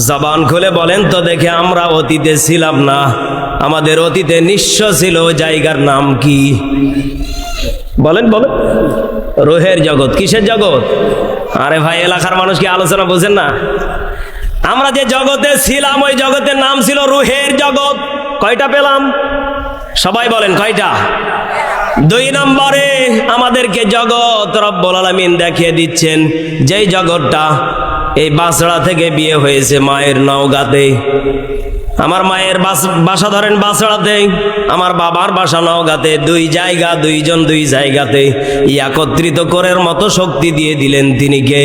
জবান খুলে বলেন তো দেখে, আমরা অতীতে ছিলাম না, আমাদের অতীতে নিঃস্ব ছিল, জায়গার নাম কি? বলেন বলেন। রুহের জগৎ। কিসের জগৎ? আরে ভাই, এলাকার মানুষ কি আলোচনা বুঝেন না? আমরা যে জগতে ছিলাম ওই জগতের নাম ছিল রুহের জগৎ। কয়টা পেলাম? সবাই বলেন কয়টা? 2 নম্বরে আমাদেরকে জগৎ রব্বুল আলামিন দেখিয়ে দিচ্ছেন, যেই জগৎটা এই বাসড়া থেকে বিয়ে হয়েছে মায়ের নওগাঁতে। আমার মায়ের বাসা ধরেন বাসড়াতে, আমার বাবার বাসা নওগাঁতে। 2 জায়গা, 2 জন 2 জায়গাতে একত্রিত করার মতো শক্তি দিয়ে দিলেন তিনি কে?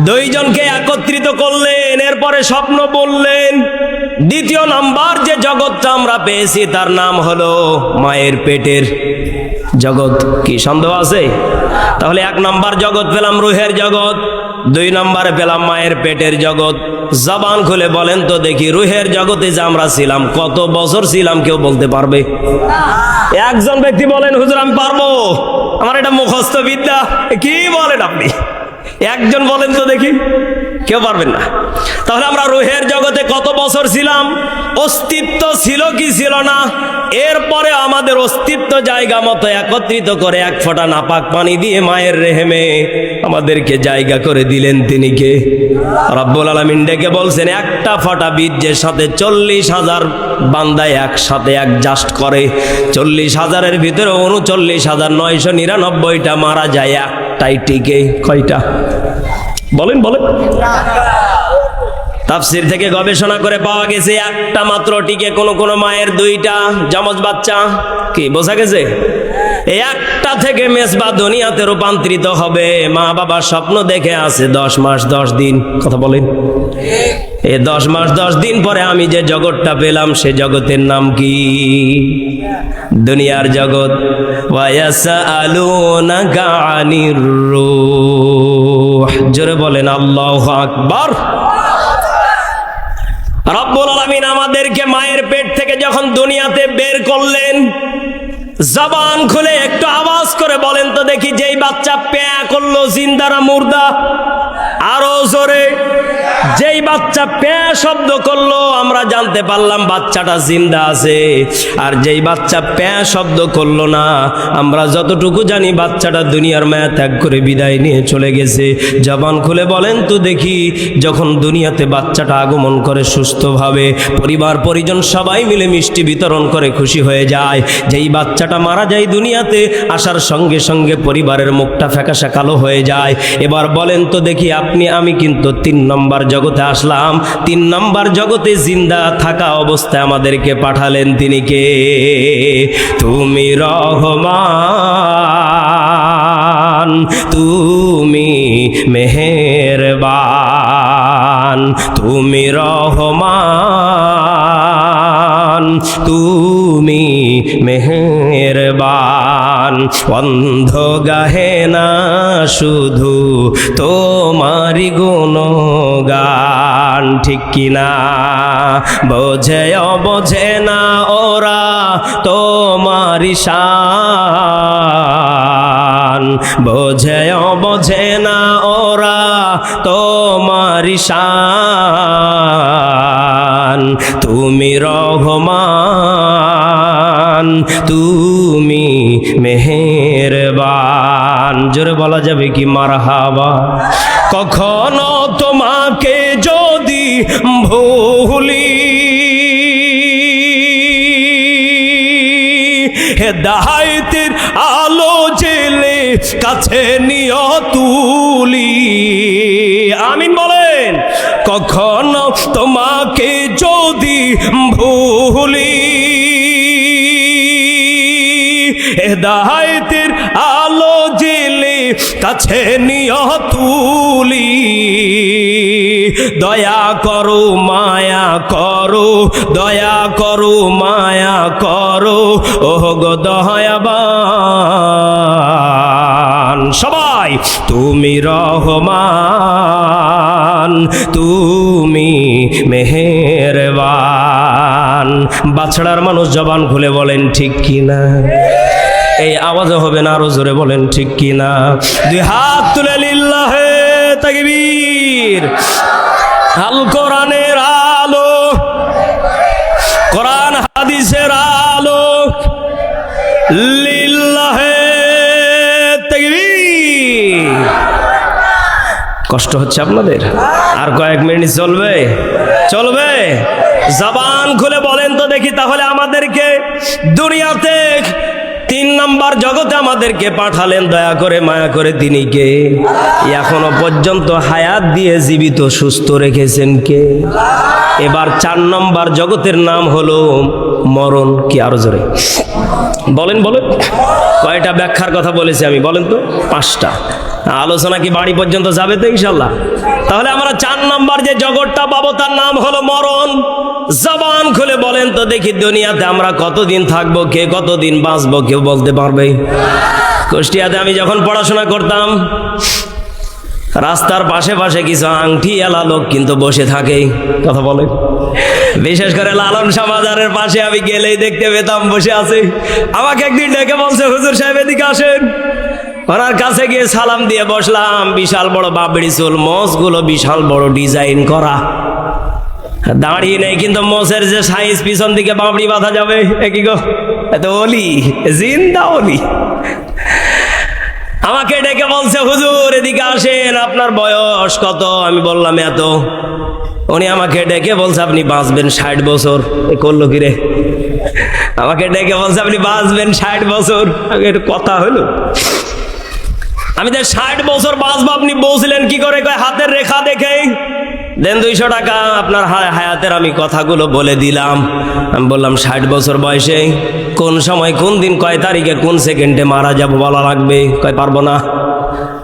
2 জনকে একত্রিত করলেন, এরপরে স্বপ্ন বললেন। 2য় নাম্বার যে জগৎটা আমরা পেয়েছি তার নাম হলো মায়ের পেটের জগৎ। কি সন্দেহ আছে? তাহলে 1 নাম্বার জগৎ পেলাম রুহের জগৎ, 2 নম্বরে পেলাম মায়ের পেটের জগৎ। জবান খুলে বলেন তো দেখি, রুহের জগতে যে আমরা ছিলাম কত বছর ছিলাম? কেউ বলতে পারবে? একজন ব্যক্তি বলেন, হুজুর আমি পারবো, আমার এটা মুখস্থ বিদ্যা। কি বলেন আপনি? একজন বলেন তো দেখি। কেউ পারবেন না। তাহলে আমরা রুহের জগতে কত বছর ছিলাম? অস্তিত্ব ছিল কি ছিল না? এরপরে আমাদের অস্তিত্ব জায়গা মতো একত্রিত করে 1 ফোঁটা নাপাক পানি দিয়ে মায়ের রেহেমে আমাদেরকে জায়গা করে দিলেন তিনি কে? রব্বুল আলামিন ডেকে বলছেন, 1টা ফোঁটা বীর্যের সাথে 40,000 বান্দায় একসাথে অ্যাডজাস্ট করে। 40,000-এর ভিতরে 39,999টা মারা যায়, একটাই টিকে। কয়টা? বলেন বলেন। তাফসীর থেকে গবেষণা করে পাওয়া গেছে, একটা মাত্র টিকে। কোন মায়ের 2টা যমজ বাচ্চা। কি বোঝা গেছে? এই একটা থেকে মেজবা দুনিয়াতে রূপান্তরিত হবে। মা বাবা স্বপ্ন দেখে আছে 10 মাস 10 দিন। কথা বলেন। এই 10 মাস 10 দিন পরে আমি যে জগৎটা পেলাম সে জগতের নাম কি? দুনিয়ার জগৎ। ওয়ায়াসআলুনাকা আনির রূহ। জোরে বলেন আল্লাহু আকবার। রব্বুল আলামিন আমাদেরকে মায়ের পেট থেকে যখন দুনিয়াতে বের করলেন, জবান খুলে একটু আওয়াজ করে বলেন তো দেখি, যেই বাচ্চা প্যাঁ করলো, জিন্দা না মুর্দা? আরো জোরে। যেই বাচ্চা প্যাঁ শব্দ করলো আমরা জানতে পারলাম বাচ্চাটা জিন্দা আছে। আর যেই বাচ্চা প্যাঁ শব্দ করলো না, আমরা যতটুকু জানি বাচ্চাটা দুনিয়ার মায়া ত্যাগ করে বিদায় নিয়ে চলে গেছে। জবান খুলে বলেন তো দেখি, যখন দুনিয়াতে বাচ্চাটা আগমন করে সুস্থভাবে, পরিবার পরিজন সবাই মিলে মিষ্টি বিতরণ করে খুশি হয়ে যায়। যেই বাচ্চাটা মারা যায় দুনিয়াতে আসার সঙ্গে সঙ্গে পরিবারের মুখটা ফ্যাকাশে কালো হয়ে যায়। এবার বলেন তো দেখি, আপনি আমি কিন্তু 3 নম্বর জগতে আসলাম। 3 নম্বর জগতে জিন্দা থাকা অবস্থায় আমাদেরকে পাঠালেন তিনি কে? তুমি রহমান, তুমি মেহেরবান, তুমি রহমান, তুমি মেহেরবান। অন্ধ গাহে না শুধু তোমারি গুণগান। ঠিক কিনা? বোঝে অবোঝে না ওরা তোমারি শান, বোঝে অবোঝে না ওরা তোমারি শান। তুমি রহমান, তুমি মেহেরবান। জোরে বলা যাবে কি মারহাবা? কখনো তোমাকে যদি ভুলি, হেদায়েতের আলো জেলে কাছে নিয়ে তুলি। আমিন বলেন। কখনো তোমাকে যদি ভুলি, হেদায়েতের আলো জেলে কাছে নিয়ে তুলি। দয়া করো মায়া করো, দয়া করো মায়া করো, ওহ গো দয়াবান। সবাই তুমি রহমান, তুমি মেহেরবান। বাছড়ার মানুষ জবান খুলে বলেন ঠিক কিনা? এই আওয়াজও হবে না, আরো জোরে বলেন ঠিক কিনা? 2 হাত তুলে লিল্লাহে তাকবীর। আল কোরআনের আলো, কোরআন হাদিসের আলো, লিল্লাহে তাকবীর। কষ্ট হচ্ছে আপনাদের? আর কয়েক মিনিট চলবে? চলবে? জবান খুলে বলেন তো দেখি, তাহলে আমাদেরকে দুনিয়াতে 3 নম্বর জগতে আমাদেরকে পাঠালেন দয়া করে মায়া করে, তিনি কে? এখনো পর্যন্ত হায়াত দিয়ে জীবিত সুস্থ রেখেছেন কে? এবার 4 নম্বর জগতের নাম হলো মরণ। কি আরো জোরে বলেন? বলেন কয়টা ব্যাখ্যার কথা বলেছি আমি, বলেন তো? 5টা। আলোচনা কি বাড়ি পর্যন্ত যাবে তো ইনশাল্লাহ? তাহলে আমরা 4 নম্বর যে জগৎটা পাবো তার নাম হলো মরণ। জবান খুলে বলেন তো দেখি, দুনিয়াতে আমরা কতদিন থাকবো? কে কতদিন বাঁচবো কেউ বলতে পারবে? কুষ্টিয়াতে আমি যখন পড়াশোনা করতাম, রাস্তার পাশে পাশে কিছু আংটি এলা লোক কিন্তু বসে থাকে। কথা বলে, বিশেষ করে লালন শাহ বাজারের পাশে আমি গেলেই দেখতে পেতাম বসে আছে। আমাকে একদিন ডেকে বলছে, হুজুর সাহেব এদিকে আসেন। ওনার কাছে গিয়ে সালাম দিয়ে বসলাম। বিশাল বড় বাবড়ি চুল, মোচগুলো বিশাল বড় ডিজাইন করা, দাঁড়িয়ে নেই কিন্তু মোচের যে সাইজ, পিছন দিকে বাবড়ি বাঁধা যাবে। কি গো, এত অলি, জিন্দা অলি। আমাকে ডেকে বলছে, হুজুর এদিকে আসেন, আপনার বয়স কত? আমি বললাম এত। উনি আমাকে ডেকে বলছে, আপনি বাঁচবেন 60 বছর। এ করলো কি রে? আমাকে ডেকে বলছে, আপনি বাঁচবেন 60 বছর। এটা কথা হলো? আমি যে 60 বছর বাঁচবো আপনি বলছিলেন কি করে? কয় হাতের রেখা দেখে দেন 200 টাকা, আপনার হায়াতের আমি কথাগুলো বলে দিলাম। আমি বললাম 60 বছর বয়সে কোন সময়, কোন দিন, কয় তারিখে, কোন সেকেন্ডে মারা যাব বলা লাগবে। কয় পারবো না।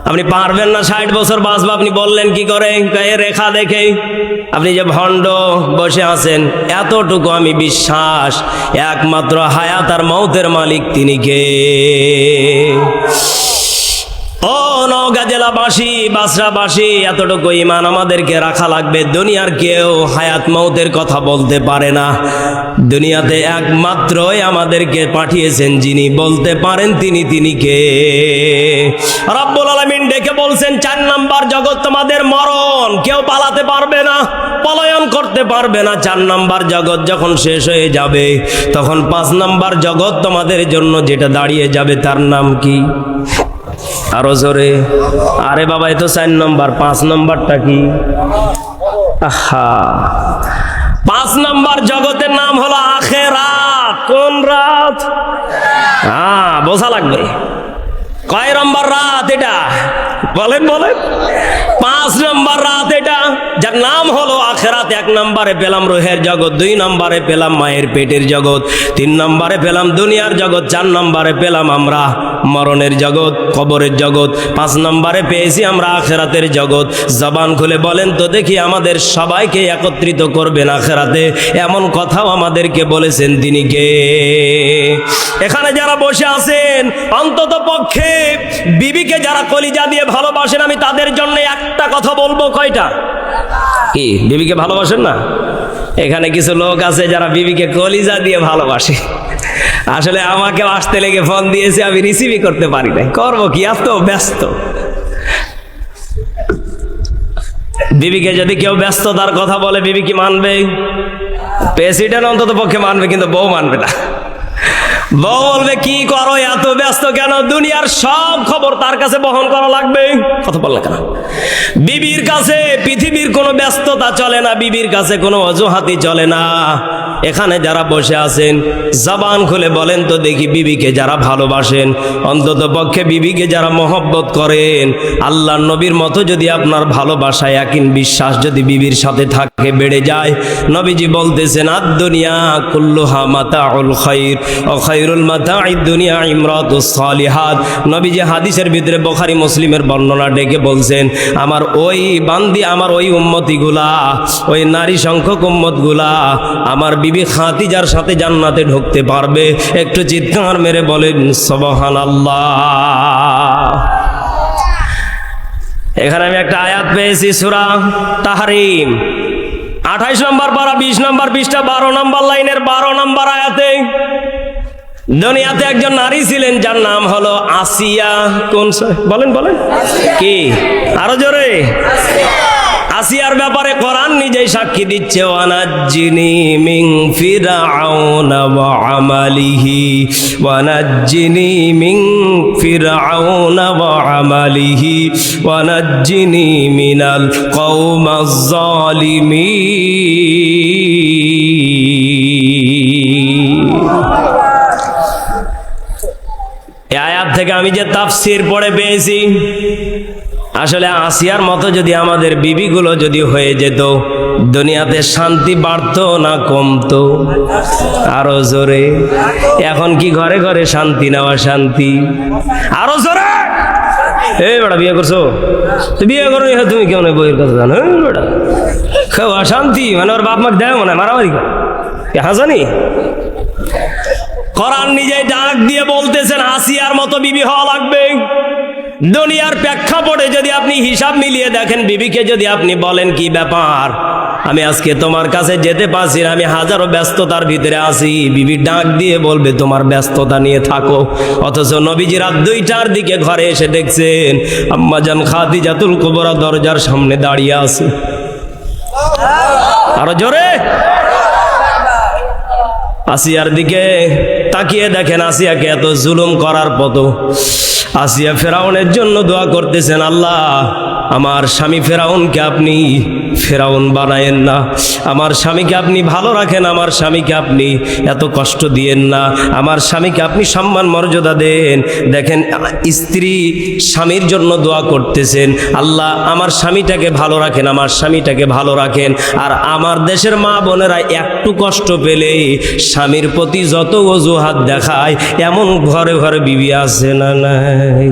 আপনি পারবেন না 60 বছর বাঁচবো, আপনি বললেন কি করে? কয় রেখা দেখে। আপনি যে ভণ্ড বসে আছেন, এতটুকু আমি বিশ্বাস, একমাত্র হায়াত আর মৌতের মালিক তিনি কে? ও নওগাঁ জেলাবাসী, বাসরাবাসী, এতটুকু ঈমান আমাদেরকে রাখা লাগবে। দুনিয়ার কেউ হায়াত মৌতের কথা বলতে পারে না। দুনিয়াতে একমাত্রই আমাদেরকে পাঠিয়েছেন যিনি বলতে পারেন, তিনি কে? রব্বুল আলামিন ডেকে বলছেন, 4 নম্বর জগৎ তোমাদের মরণ। কেউ পালাতে পারবে না, পলায়ন করতে পারবে না। 4 নম্বর জগৎ যখন শেষ হয়ে যাবে, তখন 5 নম্বর জগৎ তোমাদের জন্য যেটা দাঁড়িয়ে যাবে, তার নাম কি? আরো জোরে। আরে বাবা, এ তো 4 নম্বর, 5 নম্বরটা কি? আহা, 5 নম্বর জগতের নাম হলো আখিরাত। কোন রাত? হ্যাঁ, বোঝা লাগবে। কয় নম্বর রাত এটা? বলেন বলেন। 5 নম্বর রাত এটা, যার নাম হলো আখিরাত। 1 নম্বরে পেলাম রুহের জগৎ, 2 নম্বরে পেলাম মায়ের পেটের জগৎ, 3 নম্বরে পেলাম দুনিয়ার জগৎ, 4 নম্বরে পেলাম আমরা মরণের জগৎ, কবরের জগৎ, 5 নম্বরে পেয়েছি আমরা আখিরাতের জগৎ। জবান খুলে বলেন তো দেখি, আমাদের সবাইকে একত্রিত করবেন আখিরাতে, এমন কথাও আমাদেরকে বলেছেন তিনি কে? এখানে যারা বসে আছেন, অন্তত পক্ষে বিবিকে যারা কলিজা দিয়ে ভালোবাসেন, আমি তাদের জন্য একটা কথা বলবো। কয়টা? কি বিবিকে ভালোবাসেন না? এখানে কিছু লোক আছে যারা বিবিকে কলিজা দিয়ে ভালোবাসে। আসলে আমাকে আসতে লেগে ফোন দিয়েছে, আমি রিসিভই করতে পারি নাই। করবো কি, এত ব্যস্ত। বিবিকে যদি কেউ ব্যস্ততার কথা বলে, বিবি কি মানবে? প্রেসিডেন্ট অন্তত পক্ষে মানবে, কিন্তু বউ মানবে না। বউ বলবে, কি করো, এত ব্যস্ত কেন? দুনিয়ার সব খবর তার কাছে বহন করা লাগবে। কথা বললে কেন? বিবির কাছে পৃথিবীর কোনো ব্যস্ততা চলে না, বিবির কাছে কোনো অজুহাতি চলে না। এখানে যারা বসে আছেন, জবান খুলে বলেন তো দেখি, বিবিকে যারা ভালোবাসেন, অন্তত পক্ষে বিবিকে যারা মহব্বত করেন, আল্লাহর নবীর মতো যদি আপনার ভালোবাসা, ইয়াকিন, বিশ্বাস যদি বিবির সাথে থাকে, বেড়ে যায়। নবীজি বলতেছেন, আদ-দুনিয়া কুল্লুহা মাতাউল খায়র ওয়া খায়রুল মাতাঈদ দুনিয়া ইমরাতুস সালিহাত। নবীজি হাদিসের ভিতরে বুখারী মুসলিমের বর্ণনা ডেকে বলছেন, আমার ওই বান্দি, আমার ওই উম্মতিগুলা, ওই নারী সংখ্যক উম্মতগুলা আমার বিবি খাদিজার সাথে জান্নাতে ঢুকতে পারবে। একটু চিৎকার মেরে বলেন সুবহানাল্লাহ। এখানে আমি একটা আয়াত পেয়েছি, সূরা তাহরিম 28 নম্বর পারা 20 নম্বর পৃষ্ঠা 12 নম্বর লাইনের 12 নম্বর আয়াতে দুনিয়াতে একজন নারী ছিলেন যার নাম হলো আসিয়া। কোন? বলেন বলেন। কি? আরো জোরে। আসিয়ার ব্যাপারে কোরআন নিজেই সাক্ষী দিচ্ছে, ওয়ানাজ্জিনি মিন ফিরআউনা ওয়া আমালিহি, ওয়ানাজ্জিনি মিন ফিরআউনা ওয়া আমালিহি, ওয়ানাজ্জিনি মিনাল কওমাজ জালিমিন। এই আয়াত থেকে আমি যে তাফসীর পড়ে পেয়েছি, আসলে আসিয়ার মতো যদি আমাদের বিবিগুলো যদি হয়ে যেত, দুনিয়াতে শান্তি বাড়তো না কমতো? আরো জোরে। এখন কি ঘরে ঘরে শান্তি নেওয়া শান্তি? আরো জোরে। এই বেটা বিয়ে করছো, বিয়ে করো তুমি কেমন বইয়ের কথা জানো? বেটা খাওয়া শান্তি মানে ওর বাপ মাকে দেয় মনে মারামারি করে হাসানি। কোরআন নিজেই ডাক দিয়ে বলতেছেন আসিয়ার মতো বিবি হওয়া লাগবে। দুনিয়ার প্রেক্ষাপটে যদি আপনি হিসাব মিলিয়ে দেখেন, বিবিকে যদি আপনি বলেন কি ব্যাপার, আমি আজকে তোমার কাছে যেতে পারছি না, আমি হাজারো ব্যস্ততার ভিতরে আছি, বিবি ডাক দিয়ে বলবে তোমার ব্যস্ততা নিয়ে থাকো। অথচ নবীজি রাত 2টার দিকে ঘরে এসে দেখছেন আম্মাজান খাদিজাতুল কুবরা দরজার সামনে দাঁড়িয়ে আছে। আরো জোরে। আসিয়ার দিকে তাকিয়ে দেখেন আসিয়াকে এত জুলুম করার পথ। আসিয়া ফেরাউনের জন্য দোয়া করতেছেন, আল্লাহ আমার স্বামী ফেরাউনকে আপনি ফেরাউন বানায়েন না, আমার স্বামীকে আপনি ভালো রাখেন, আমার স্বামীকে আপনি এত কষ্ট দিয়েন না, আমার স্বামীকে আপনি সম্মান মর্যাদা দেন। দেখেন স্ত্রী স্বামীর জন্য দোয়া করতেছেন, আল্লাহ আমার স্বামীটাকে ভালো রাখেন, আমার স্বামীটাকে ভালো রাখেন। আর আমার দেশের মা বোনেরা একটু কষ্ট পেলে স্বামীর প্রতি যত অজুহাত দেখায়, এমন ঘরে ঘরে বিবি আছে না নাই?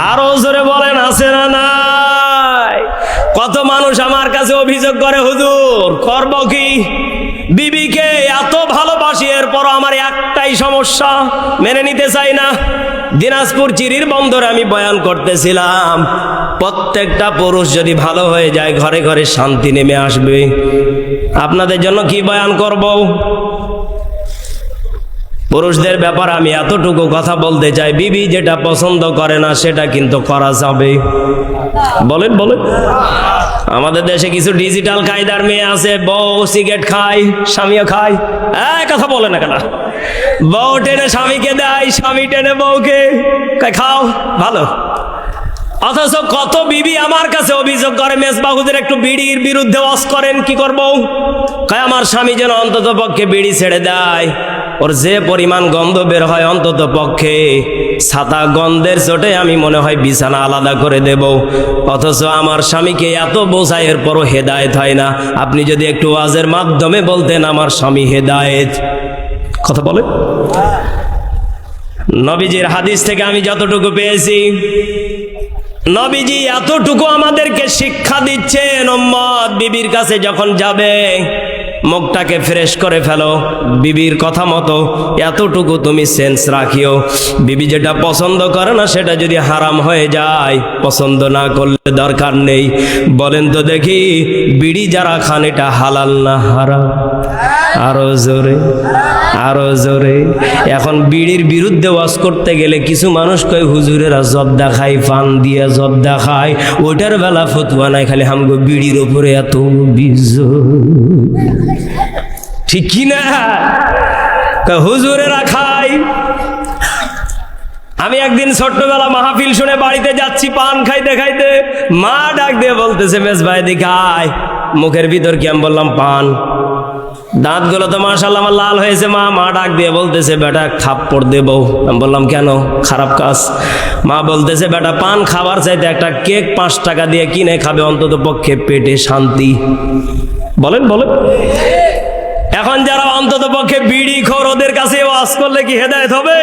আরো জোরে বলেন আছে না নাই? কত মানুষ আমার কাছে অভিযোগ করে, হুজুর করব কি, বিবিকে এত ভালোবাসি এরপর আমার একটাই সমস্যা, মেনে নিতে চাই না। দিনাজপুর চিরির বন্দরে আমি বয়ান করতেছিলাম, প্রত্যেকটা পুরুষ যদি ভালো হয়ে যায় ঘরে ঘরে শান্তি নেমে আসবে। আপনাদের জন্য কি বয়ান করব? পুরুষদের ব্যাপার আমি এতটুকু কথা বলতে চাই, বিবি যেটা পছন্দ করে না সেটা কিন্তু করা যাবে। বলেন বলেন। আমাদের দেশে কিছু ডিজিটাল কায়দার মেয়ে আছে, বউ সিগারেট খায়, স্বামীও খায়। কথা বলে না কেন? বউ টেনে স্বামীকে দেয়, স্বামী টেনে বউকে খাও, ভালো। অথচ কত বিবি আমার কাছে অভিযোগ করে, মেজবা হুজুর একটু বিড়ির বিরুদ্ধে ওয়াজ করেন, কি করবো? আমার স্বামী যেন অন্তত পক্ষে বিড়ি ছেড়ে দেয়, ওর যে পরিমাণ গন্ধ বের হয় অন্তত পক্ষে ছাতা গন্ধের চোটে আমি মনে হয় বিছানা আলাদা করে দেব। অথচ আমার স্বামীকে এত বোঝায় এরপরও হেদায়েত হয় না। আপনি যদি একটু ওয়াজের মাধ্যমে বলতেন আমার স্বামী হেদায়েত, কথা বলে। নবীজির হাদিস থেকে আমি যতটুকু পেয়েছি, নবীজি এতটুকু আমাদেরকে শিক্ষা দিচ্ছেন, উম্মত বিবির কাছে যখন যাবে মুখটাকে ফ্রেশ করে ফেলো, বিবির কথা মতো এতটুকু তুমি সেন্স রাখিও। বিবি যেটা পছন্দ করে না সেটা যদি হারাম হয়ে যায়, পছন্দ না করলে দরকার নেই। বলেন তো দেখি, বিড়ি যারা খান এটা হালাল না হারাম? আরো জোরে, আরো জোরে। এখন বিড়ির বিরুদ্ধে ওয়াজ করতে গেলে কিছু মানুষ কয় হুজুরেরা জর্দা খায়, পান দিয়ে জর্দা খায়, ওইটার বেলা ফতুয়া নাই, খালি হামগো বিড়ির উপরে এত বীজ, ঠিক কি না? হুজুরেরা খায়। আমি একদিন ছোট্টবেলা মাহফিল শুনে বাড়িতে যাচ্ছি, পান খাইতে খাইতে মা ডাক দিয়ে বলতেছে, মেজ ভাই দিকে আয়। মুখের ভিতর কি? আমি বললাম পান। দাঁতগুলো তো মাশাআল্লাহ আমার লাল হয়েছে। মা ডাক দিয়ে বলতেছে, বেটা থাপ্পড় দেবো। আমি বললাম কেন? খারাপ কাজ। মা বলতেছে, বেটা পান খাবার চাইতে একটা কেক 5 টাকা দিয়ে কিনে খাবে, অন্তত পক্ষে পেটে শান্তি। বলেন বলেন। এখন যারা অন্তত পক্ষে বিড়ি খোর, ওদের কাছে ওয়াজ করলে কি হেদায়েত হবে?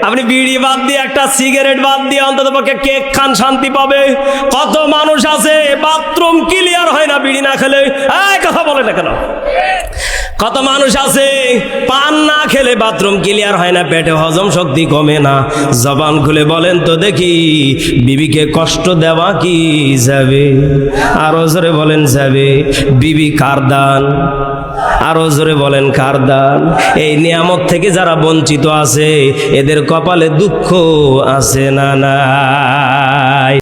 আপনি বিড়ি বাদ দিয়ে, একটা সিগারেট বাদ দিয়ে অন্তত পক্ষে কেক খান, শান্তি পাবে। কত মানুষ আছে বাথরুম ক্লিয়ার হয় না বিড়ি না খেলে, কথা বলে না কেন? কত মানুষ আছে পান না খেলে বাথরুম ক্লিয়ার হয় না, পেটে হজম শক্তি কমে না। জবান খুলে বলেন তো দেখি, বিবিকে কষ্ট দেওয়া কি যাবে? আরো জোরে বলেন যাবে। বিবি কার দান? আরো জোরে বলেন কার দান? এই নিয়ামত থেকে যারা বঞ্চিত আছে এদের কপালে দুঃখ আছে না নাই?